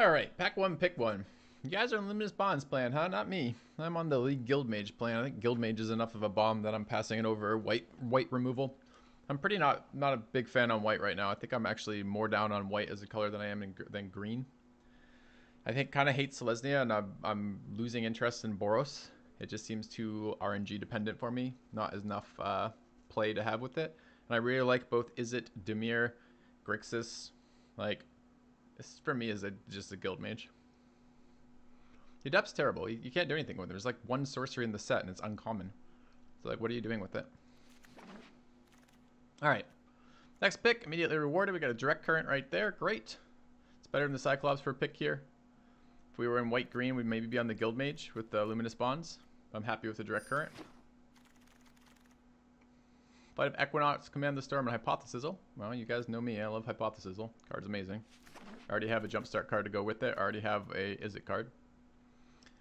Alright, pack one, pick one. You guys are on Luminous Bonds plan, huh? Not me. I'm on the League Guild Mage plan. I think Guild Mage is enough of a bomb that I'm passing it over white removal. I'm pretty not a big fan on white right now. I think I'm actually more down on white as a color than I am than green. I think kind of hate Selesnya, and I'm losing interest in Boros. It just seems too RNG dependent for me. Not enough play to have with it. And I really like both Izzet, Dimir, Grixis. Like, this for me is just a guild mage. The Adept's terrible. You can't do anything with it. There's like one sorcery in the set and it's uncommon. So like, what are you doing with it? Alright. Next pick, immediately rewarded. We got a direct current right there. Great. It's better than the Cyclops for a pick here. If we were in white-green, we'd maybe be on the Guild Mage with the Luminous Bonds. I'm happy with the direct current. Flight of Equinox, Command the Storm, and Hypothesizal. Well, you guys know me. I love Hypothesizal. Card's amazing. I already have a Jumpstart card to go with it. I already have a Izzet card.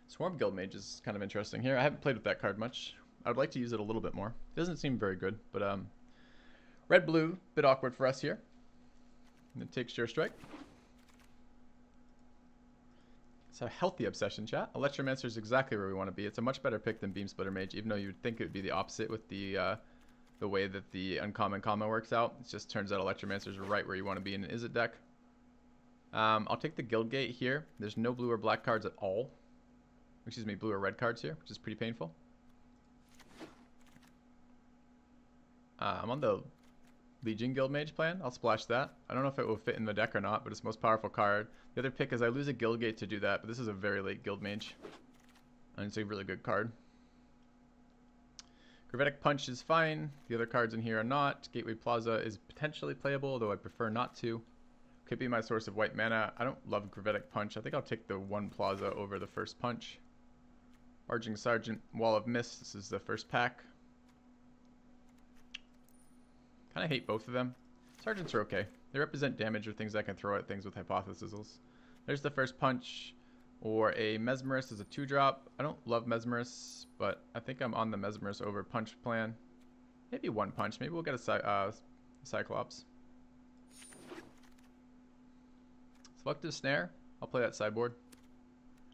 Swarm Guild Mage is kind of interesting here. I haven't played with that card much. I would like to use it a little bit more. It doesn't seem very good, but red-blue, bit awkward for us here. And it takes Sure Strike. It's a healthy obsession, chat. Electromancer is exactly where we want to be. It's a much better pick than Beam Splitter Mage, even though you'd think it would be the opposite with the way that the uncommon combo works out. It just turns out Electromancer is right where you want to be in an Izzet deck. I'll take the Guild Gate here. There's no blue or black cards at all. Excuse me, blue or red cards here, which is pretty painful. I'm on the Legion Guild Mage plan. I'll splash that. I don't know if it will fit in the deck or not, but it's the most powerful card. The other pick is I lose a Guild Gate to do that, but this is a very late Guild Mage. And it's a really good card. Gravitic Punch is fine. The other cards in here are not. Gateway Plaza is potentially playable, though I prefer not to. Could be my source of white mana. I don't love Gravitic Punch. I think I'll take the one Plaza over the first punch. Barging Sergeant, Wall of Mist. This is the first pack. Kind of hate both of them. Sergeants are okay. They represent damage or things I can throw at things with Hypothesizals. There's the first punch. Or a Mesmerist is a 2-drop. I don't love Mesmerist, but I think I'm on the Mesmerist over punch plan. Maybe one punch. Maybe we'll get a Cyclops. Selective Snare. I'll play that sideboard.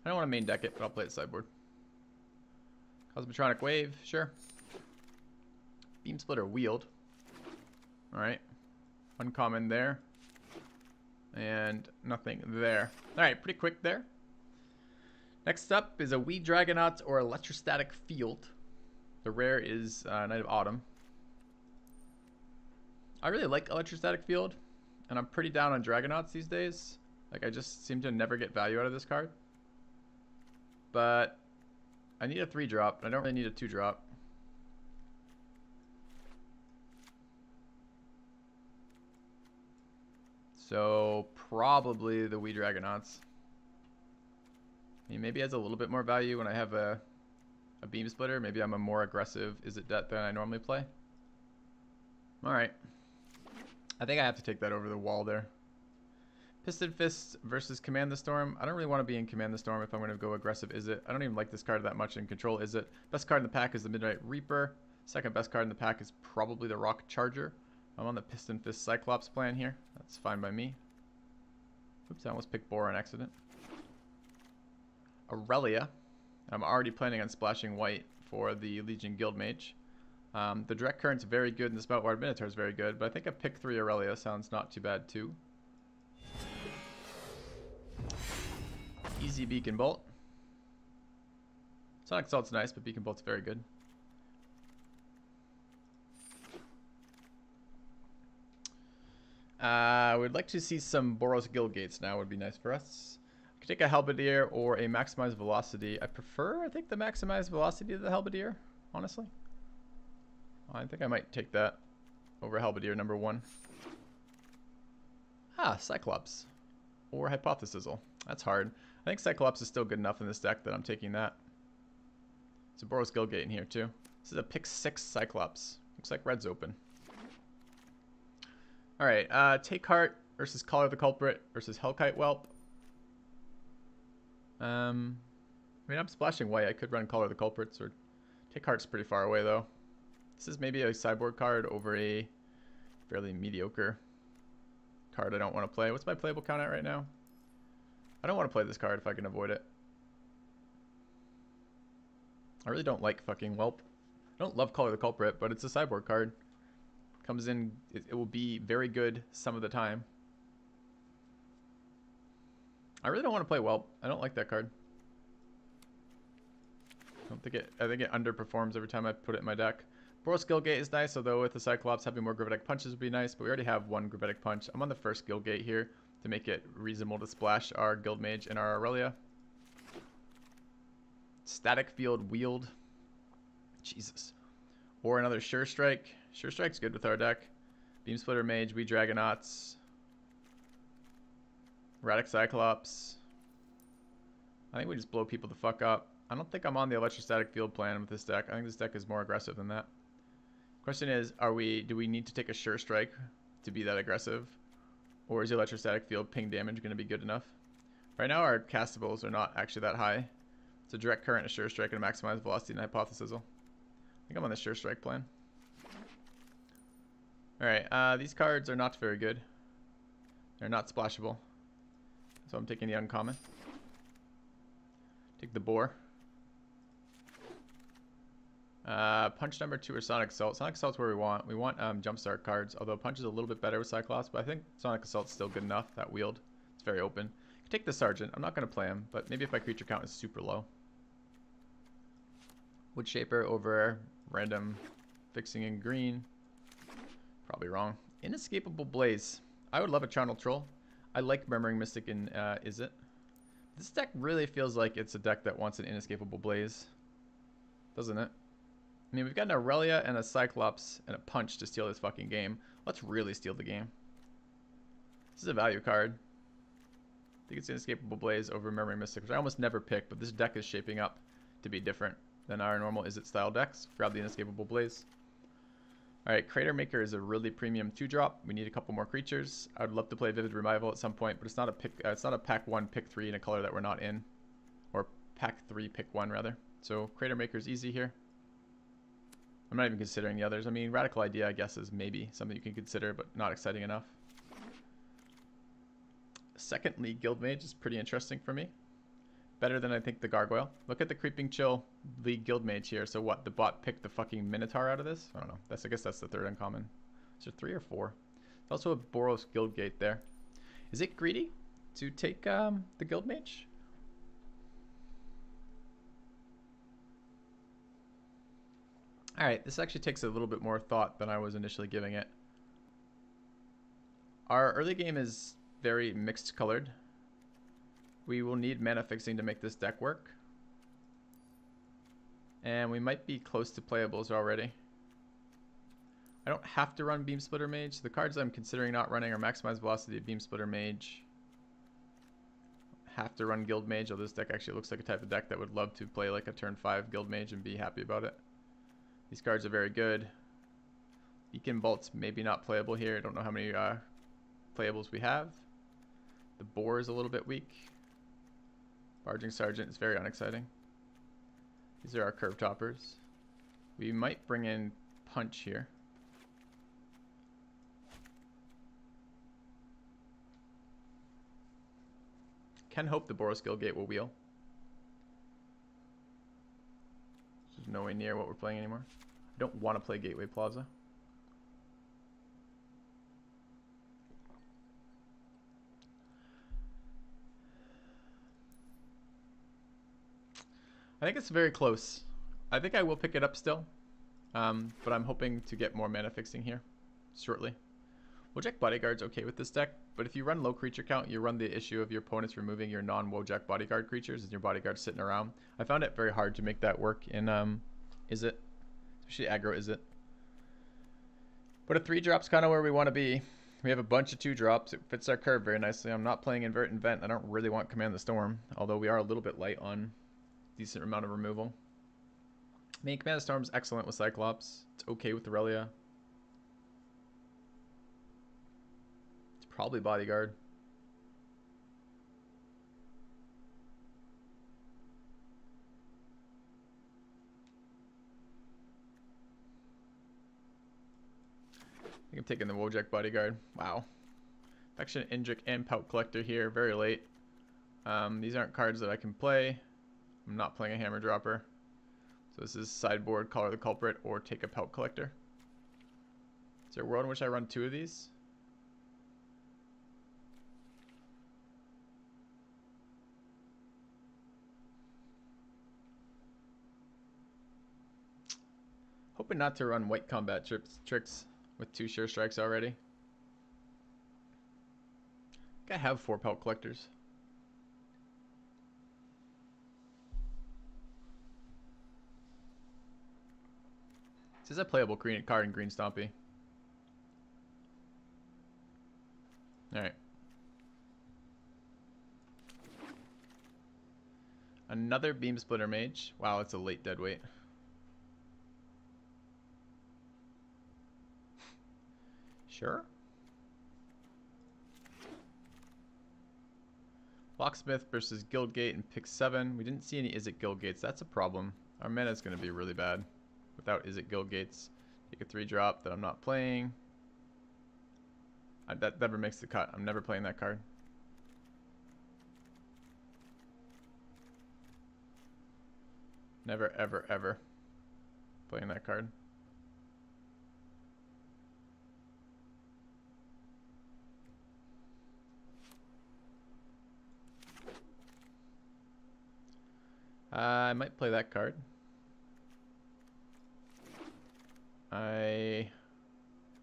I don't want to main deck it, but I'll play it sideboard. Cosmotronic Wave, sure. Beam Splitter Wield. Alright. Uncommon there. And nothing there. Alright, pretty quick there. Next up is a Wee Dragonaut or Electrostatic Field. The rare is Knight of Autumn. I really like Electrostatic Field, and I'm pretty down on Dragonauts these days. Like, I just seem to never get value out of this card. But I need a 3-drop. I don't really need a 2-drop. So probably the Wee Dragonauts. I mean, maybe it has a little bit more value when I have a Beam Splitter. Maybe I'm a more aggressive Izzet deck than I normally play. Alright. I think I have to take that over the wall there. Piston Fist versus Command the Storm. I don't really want to be in Command the Storm if I'm going to go aggressive Izzet. I don't even like this card that much in Control Izzet. Best card in the pack is the Midnight Reaper. Second best card in the pack is probably the Rock Charger. I'm on the Piston Fist Cyclops plan here. That's fine by me. Oops, I almost picked Boar on accident. Aurelia. I'm already planning on splashing white for the Legion Guild Mage. The Direct Current's very good and the Spoutward Minotaur is very good, but I think a pick 3 Aurelia sounds not too bad too. Easy Beacon Bolt. Sonic Assault's nice, but Beacon Bolt's very good. I would like to see some Boros Guild Gates now, would be nice for us. I could take a Halberdier or a Maximized Velocity. I prefer, I think, the Maximized Velocity to the Halberdier, honestly. I think I might take that over Halberdier number 1. Ah, Cyclops. Or Hypothesizal. That's hard. I think Cyclops is still good enough in this deck that I'm taking that. It's a Boros Guild Gate in here too. This is a pick 6 Cyclops. Looks like red's open. Alright, Take Heart versus Collar the Culprit versus Hellkite Whelp. I mean, I'm splashing white. I could run Collar the Culprits, or Take Heart's pretty far away though. This is maybe a sideboard card over a fairly mediocre card I don't want to play. What's my playable count at right now? I don't want to play this card if I can avoid it. I really don't like fucking Whelp. I don't love Color the Culprit, but it's a sideboard card. Comes in, it will be very good some of the time. I really don't want to play Whelp. I don't like that card. I think it underperforms every time I put it in my deck. Boros Guildgate is nice, although with the Cyclops having more Gravitic Punches would be nice, but we already have one Gravitic Punch. I'm on the first Guildgate here to make it reasonable to splash our Guildmage and our Aurelia. Static Field Wield. Jesus. Or another Sure Strike. Sure Strike's good with our deck. Beam Splitter Mage, we Dragonauts. Radic Cyclops. I think we just blow people the fuck up. I don't think I'm on the Electrostatic Field plan with this deck. I think this deck is more aggressive than that. Question is, do we need to take a Sure Strike to be that aggressive? Or is the Electrostatic Field ping damage going to be good enough? Right now our castables are not actually that high. It's a Direct Current, a Sure Strike, and a Maximized Velocity and Hypothesizzle. I think I'm on the Sure Strike plan. Alright, these cards are not very good. They're not splashable. So I'm taking the uncommon. Take the Boar. Punch number 2 or Sonic Assault. Sonic Assault's where we want. We want Jumpstart cards, although Punch is a little bit better with Cyclops, but I think Sonic Assault's still good enough. That wield, it's very open. You can take the Sergeant. I'm not going to play him, but maybe if my creature count is super low. Wood Shaper over random fixing in green. Probably wrong. Inescapable Blaze. I would love a Charnel Troll. I like Murmuring Mystic in Is It. This deck really feels like it's a deck that wants an Inescapable Blaze. Doesn't it? I mean, we've got an Aurelia and a Cyclops and a Punch to steal this fucking game. Let's really steal the game. This is a value card. I think it's Inescapable Blaze over Murmuring Mystic, which I almost never pick, but this deck is shaping up to be different than our normal Is It style decks. Grab the Inescapable Blaze. Alright, Crater Maker is a really premium 2-drop. We need a couple more creatures. I would love to play Vivid Revival at some point, but it's not a pick. It's not a pack 1, pick 3 in a color that we're not in, or pack 3, pick 1 rather. So Crater Maker is easy here. I'm not even considering the others. I mean, Radical Idea, I guess, is maybe something you can consider, but not exciting enough. Second League Guildmage is pretty interesting for me. Better than I think the Gargoyle. Look at the Creeping Chill League Guildmage here. So what? The bot picked the fucking Minotaur out of this? I don't know. I guess that's the third uncommon. Is there 3 or 4? There's also a Boros Guildgate there. Is it greedy to take the Guildmage? Alright, this actually takes a little bit more thought than I was initially giving it. Our early game is very mixed colored. We will need mana fixing to make this deck work. And we might be close to playables already. I don't have to run Beam Splitter Mage. The cards I'm considering not running are Maximized Velocity, Beam Splitter Mage. Have to run Guild Mage, although this deck actually looks like a type of deck that would love to play like a turn 5 Guild Mage and be happy about it. These cards are very good. Beacon Bolt's maybe not playable here. I don't know how many playables we have. The Boar is a little bit weak. Barging Sergeant is very unexciting. These are our Curve Toppers. We might bring in Punch here. Can hope the Boros Guildgate will wheel. This is nowhere near what we're playing anymore. I don't want to play Gateway Plaza. I think it's very close. I think I will pick it up still, but I'm hoping to get more mana fixing here shortly. Wojak Bodyguard's okay with this deck, but if you run low creature count, you run the issue of your opponents removing your non-Wojak Bodyguard creatures and your bodyguard sitting around. I found it very hard to make that work in Is It, especially aggro Is It. But a 3-drop's kind of where we want to be. We have a bunch of 2-drops. It fits our curve very nicely. I'm not playing Invert and Vent. I don't really want Command the Storm, although we are a little bit light on decent amount of removal. I mean, Command the Storm's excellent with Cyclops. It's okay with Aurelia. It's probably Bodyguard. I think I'm taking the Wojak Bodyguard. Wow. Affection, Indrik, and Pout Collector here very late. These aren't cards that I can play. I'm not playing a hammer dropper. So this is sideboard, Collar the Culprit, or take a Pelt Collector. Is there a world in which I run 2 of these? Hoping not to run white combat tricks with 2 Sure Strikes already. I think I have 4 Pelt Collectors. This is a playable green card in Green Stompy. Alright. Another Beam Splitter Mage. Wow, it's a late deadweight. Sure. Locksmith versus Guildgate and pick 7. We didn't see any Is It Guildgates. That's a problem. Our mana is going to be really bad without Is It Guildgates. Take a 3-drop that I'm not playing. That never makes the cut. I'm never playing that card. Never, ever, ever playing that card. I might play that card. I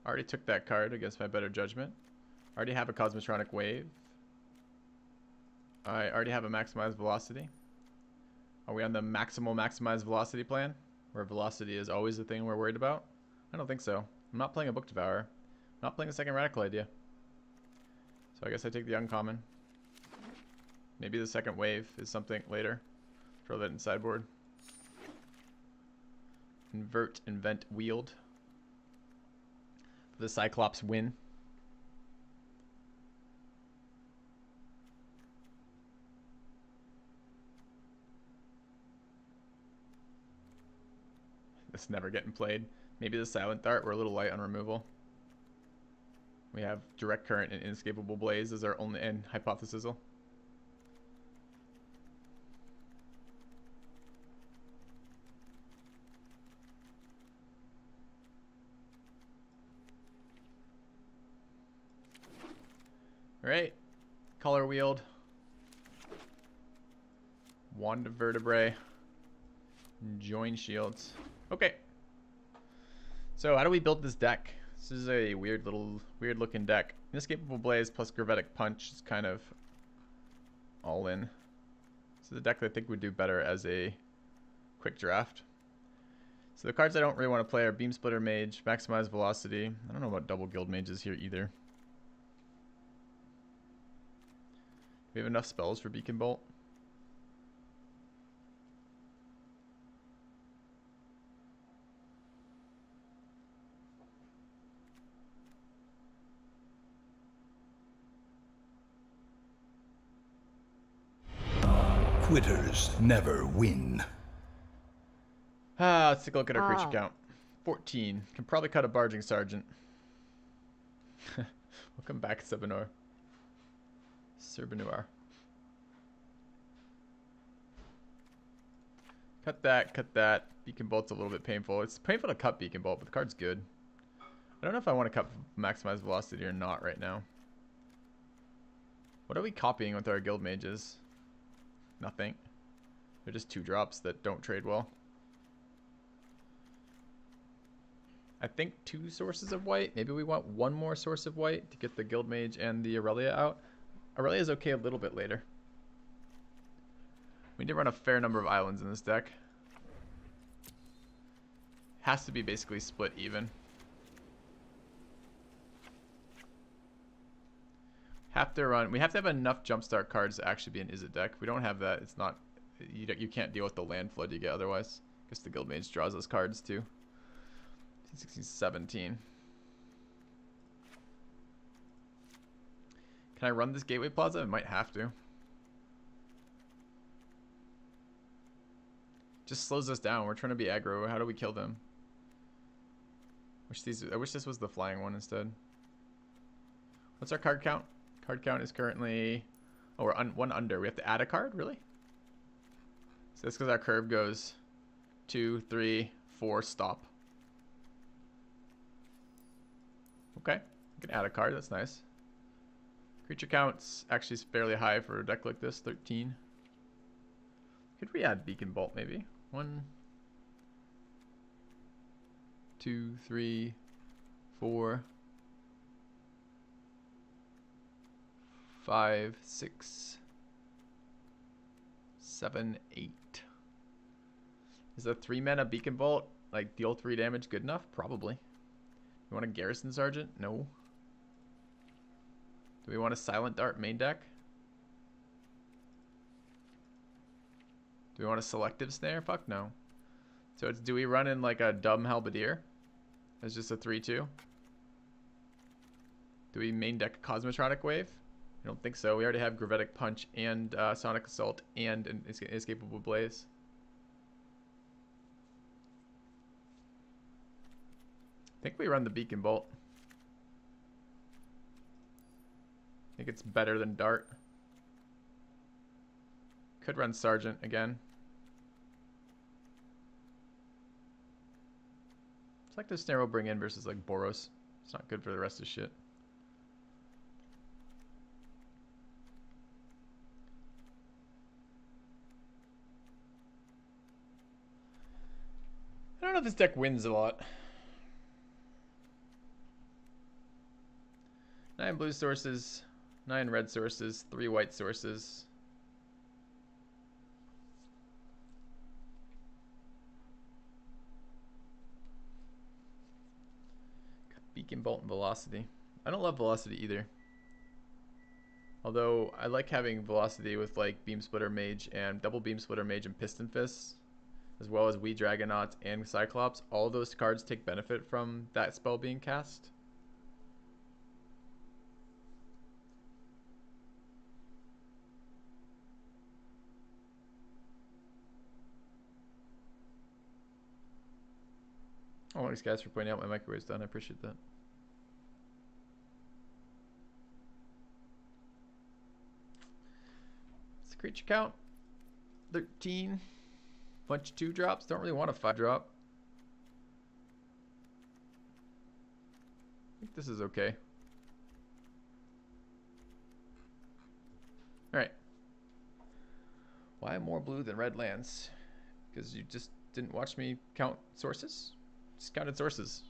already took that card against my better judgment. I already have a Cosmotronic Wave. I already have a Maximized Velocity. Are we on the maximized velocity plan? Where velocity is always the thing we're worried about? I don't think so. I'm not playing a Book Devourer. I'm not playing a second Radical Idea. So I guess I take the uncommon. Maybe the second wave is something later. Throw that in sideboard. Invert, invent, wield. For the Cyclops win. This never getting played. Maybe the Silent Dart. We're a little light on removal. We have Direct Current and Inescapable Blaze as our only, and Hypothesisal. Alright. Color Wield. Wand of Vertebrae. Join Shields. Okay. So how do we build this deck? This is a weird looking deck. Inescapable Blaze plus Gravitic Punch is kind of all in. This is a deck that I think would do better as a quick draft. So the cards I don't really want to play are Beam Splitter Mage, Maximize Velocity. I don't know about double Guild Mages here either. Do we have enough spells for Beacon Bolt? Quitters never win. Let's take a look at our creature count. 14. Can probably cut a Barging Sergeant. Welcome back, Serbanor. Serbanor. Cut that, cut that. Beacon Bolt's a little bit painful. It's painful to cut Beacon Bolt, but the card's good. I don't know if I want to cut Maximize Velocity or not right now. What are we copying with our Guild Mages? Nothing. They're just 2 drops that don't trade well. I think 2 sources of white. Maybe we want 1 more source of white to get the Guild Mage and the Aurelia out. Aurelia is okay a little bit later. We did run a fair number of islands in this deck. Has to be basically split even. We have to have enough jumpstart cards to actually be an Is It deck. If we don't have that, it's not. You can't deal with the land flood you get otherwise. I guess the Guild Mage draws those cards too. 16, 17. Can I run this Gateway Plaza? I might have to. Just slows us down. We're trying to be aggro. How do we kill them? I wish this was the flying one instead. What's our card count? Card count is currently Oh, we're one under. We have to add a card? Really? So that's because our curve goes 2, 3, 4, stop. Okay. We can add a card. That's nice. Creature count's actually fairly high for a deck like this. 13. Could we add Beacon Bolt maybe? 1, 2, 3, 4, 5, 6, 7, 8. Is a 3-mana Beacon Bolt, like, deal 3 damage good enough? Probably. You want a Garrison Sergeant? No. Do we want a Silent Dart main deck? Do we want a Selective Snare? Fuck no. So it's, do we run in like a dumb Halberdier as just a 3-2? Do we main deck a Cosmotronic Wave? I don't think so. We already have Gravitic Punch and Sonic Assault and an Inescapable Blaze. I think we run the Beacon Bolt. I think it's better than Dart. Could run Sergeant again. Selective Snare will bring in versus like Boros. It's not good for the rest of shit. I don't know if this deck wins a lot. 9 blue sources, 9 red sources, 3 white sources. Got Beacon Bolt and Velocity. I don't love Velocity either. Although I like having Velocity with like Beam Splitter Mage and Double Beam Splitter Mage and Piston Fists, as well as Wee Dragonaut and Cyclops. All of those cards take benefit from that spell being cast. Oh, thanks guys for pointing out my microwave's done. I appreciate that. It's a creature count. 13. Bunch of 2 drops. Don't really want a 5 drop. I think this is okay. Alright. Why more blue than red lands? Because you just didn't watch me count sources? Just counted sources.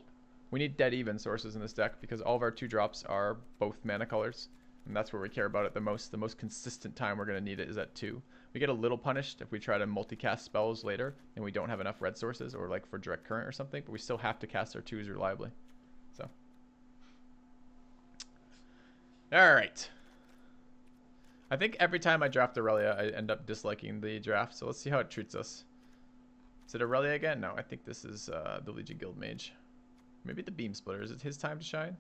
We need dead even sources in this deck because all of our 2 drops are both mana colors. And that's where we care about it the most. The most consistent time we're going to need it is at 2. We get a little punished if we try to multicast spells later and we don't have enough red sources or like for direct current or something, but we still have to cast our 2s reliably. So. Alright. I think every time I draft Aurelia, I end up disliking the draft. So let's see how it treats us. Is it Aurelia again? No, I think this is the Legion Guild Mage. Maybe the Beam Splitter. Is it his time to shine?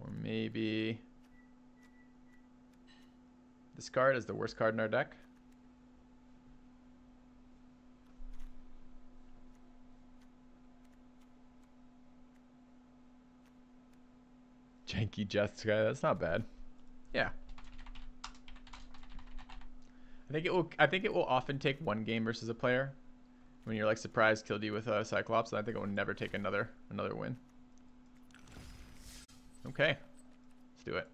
Or maybe this card is the worst card in our deck. Janky Jeskai. That's not bad. Yeah. I think it will often take 1 game versus a player when you're like surprise killed you with a Cyclops, and I think it will never take another win. Okay, let's do it.